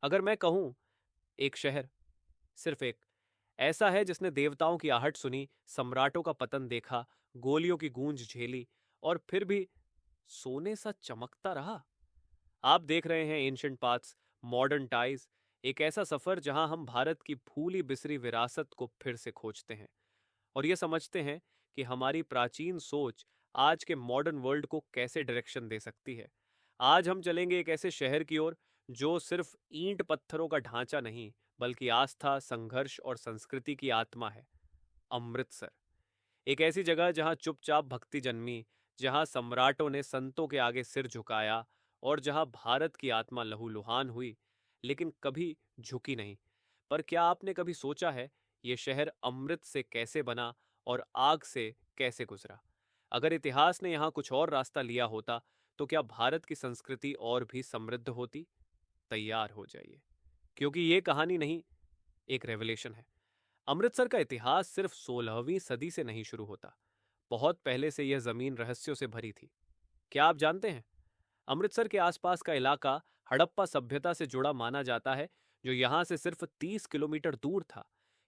अगर मैं कहूं एक शहर, सिर्फ एक, ऐसा है जिसने देवताओं की आहट सुनी, सम्राटों का पतन देखा, गोलियों की गूंज झेली और फिर भी सोने सा चमकता रहा। आप देख रहे हैं एंशिएंट पाथ्स, मॉडर्न टाइज, एक ऐसा सफर जहां हम भारत की भूली बिसरी विरासत को फिर से खोजते हैं और ये समझते हैं कि हमारी प्राचीन सोच आज के मॉडर्न वर्ल्ड को कैसे डायरेक्शन दे सकती है। आज हम चलेंगे एक ऐसे शहर की ओर जो सिर्फ ईंट पत्थरों का ढांचा नहीं, बल्कि आस्था, संघर्ष और संस्कृति की आत्मा है। अमृतसर, एक ऐसी जगह जहां चुपचाप भक्ति जन्मी, जहां सम्राटों ने संतों के आगे सिर झुकाया और जहां भारत की आत्मा लहूलुहान हुई, लेकिन कभी झुकी नहीं। पर क्या आपने कभी सोचा है ये शहर अमृत से कैसे बना और आग से कैसे गुजरा? अगर इतिहास ने यहाँ कुछ और रास्ता लिया होता तो क्या भारत की संस्कृति और भी समृद्ध होती? तैयार हो जाइए, क्योंकि ये कहानी नहीं, एक रेवलेशन है। अमृतसर का इतिहास सिर्फ 16वीं सदी से नहीं शुरू होता। बहुत पहले से यह जमीन रहस्यों से भरी थी। क्या आप जानते हैं, अमृतसर के आसपास का इलाका हड़प्पा सभ्यता से जुड़ा माना जाता है, जो यहां से सिर्फ 30 किलोमीटर दूर था।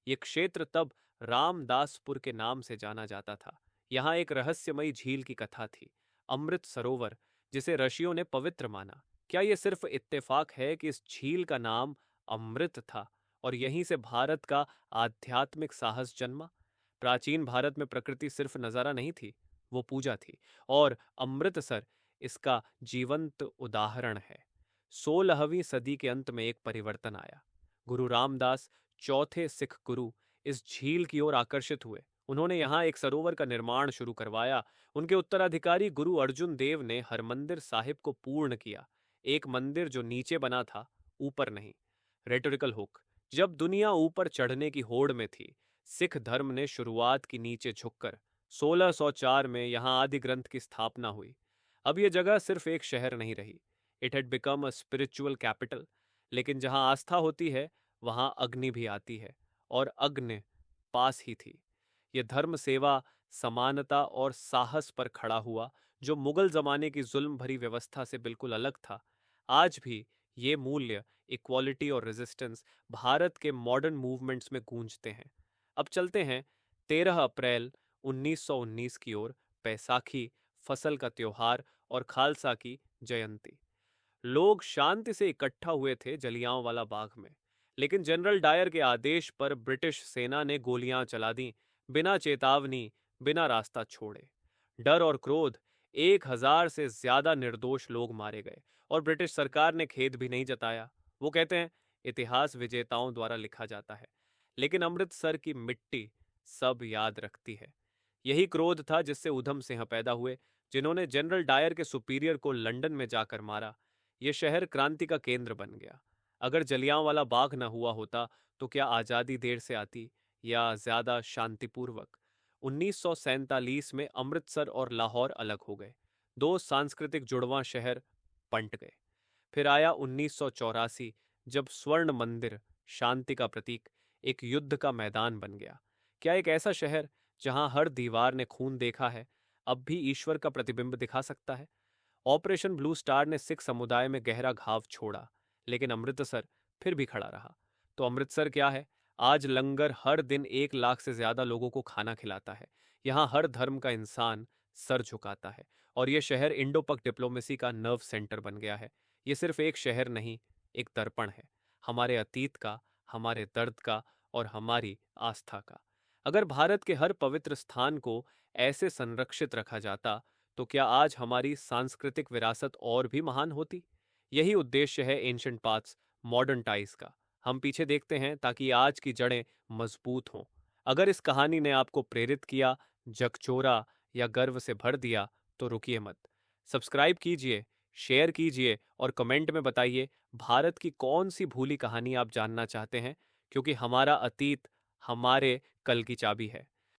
यह क्षेत्र तब रामदासपुर के नाम से जाना जाता था। यहाँ एक रहस्यमयी झील की कथा थी, अमृत सरोवर, जिसे ऋषियों ने पवित्र माना। क्या यह सिर्फ इत्तेफाक है कि इस झील का नाम अमृत था और यहीं से भारत का आध्यात्मिक साहस जन्मा? प्राचीन भारत में प्रकृति सिर्फ नजारा नहीं थी, वो पूजा थी। और अमृतसर इसका जीवंत उदाहरण है। 16वीं सदी के अंत में एक परिवर्तन आया। गुरु रामदास, चौथे सिख गुरु, इस झील की ओर आकर्षित हुए। उन्होंने यहाँ एक सरोवर का निर्माण शुरू करवाया। उनके उत्तराधिकारी गुरु अर्जुन देव ने हरमंदिर साहिब को पूर्ण किया, एक मंदिर जो नीचे बना था, ऊपर नहीं। रेटोरिकल हुक, जब दुनिया ऊपर चढ़ने की होड़ में थी, सिख धर्म ने शुरुआत की नीचे झुककर। 1604 में यहाँ आदि ग्रंथ की स्थापना हुई। अब यह जगह सिर्फ एक शहर नहीं रही, it had become a spiritual capital. लेकिन जहाँ आस्था होती है, वहाँ अग्नि भी आती है, और अग्नि पास ही थी। यह धर्म, सेवा, समानता और साहस पर खड़ा हुआ, जो मुगल जमाने की जुल्म भरी व्यवस्था से बिल्कुल अलग था। आज भी ये मूल्य, इक्वालिटी और रेजिस्टेंस, भारत के मॉडर्न मूवमेंट्स में गूंजते हैं। अब चलते हैं 13 अप्रैल 1919 की ओर, बैसाखी, फसल का त्योहार और खालसा की जयंती। लोग शांति से इकट्ठा हुए थे जलियांवाला बाग में, लेकिन जनरल डायर के आदेश पर ब्रिटिश सेना ने गोलियां चला दी, बिना चेतावनी, बिना रास्ता छोड़े। डर और क्रोध, 1000 से ज्यादा निर्दोष लोग मारे गए और ब्रिटिश सरकार ने खेद भी नहीं जताया। वो कहते हैं इतिहास विजेताओं द्वारा लिखा जाता है, लेकिन अमृतसर की मिट्टी सब याद रखती है। यही क्रोध था जिससे ऊधम सिंह पैदा हुए, जिन्होंने जनरल डायर के सुपीरियर को लंदन में जाकर मारा। यह शहर क्रांति का केंद्र बन गया। अगर जलियांवाला बाग न हुआ होता तो क्या आज़ादी देर से आती या ज्यादा शांतिपूर्वक? 1947 में अमृतसर और लाहौर अलग हो गए, दो सांस्कृतिक जुड़वां शहर बंट गए। फिर आया 1984, जब स्वर्ण मंदिर, शांति का प्रतीक, एक युद्ध का मैदान बन गया। क्या एक ऐसा शहर जहां हर दीवार ने खून देखा है, अब भी ईश्वर का प्रतिबिंब दिखा सकता है? ऑपरेशन ब्लू स्टार ने सिख समुदाय में गहरा घाव छोड़ा, लेकिन अमृतसर फिर भी खड़ा रहा। तो अमृतसर क्या है? आज लंगर हर दिन 1 लाख से ज्यादा लोगों को खाना खिलाता है। यहाँ हर धर्म का इंसान सर झुकाता है, और यह शहर इंडो पक डिप्लोमेसी का नर्व सेंटर बन गया है। ये सिर्फ एक शहर नहीं, एक दर्पण है, हमारे अतीत का, हमारे दर्द का और हमारी आस्था का। अगर भारत के हर पवित्र स्थान को ऐसे संरक्षित रखा जाता तो क्या आज हमारी सांस्कृतिक विरासत और भी महान होती? यही उद्देश्य है एंशिएंट पाथ्स, मॉडर्न टाइज का। हम पीछे देखते हैं ताकि आज की जड़ें मजबूत हों। अगर इस कहानी ने आपको प्रेरित किया, झकझोरा या गर्व से भर दिया, तो रुकिए मत। सब्सक्राइब कीजिए, शेयर कीजिए और कमेंट में बताइए भारत की कौन सी भूली कहानी आप जानना चाहते हैं, क्योंकि हमारा अतीत हमारे कल की चाबी है।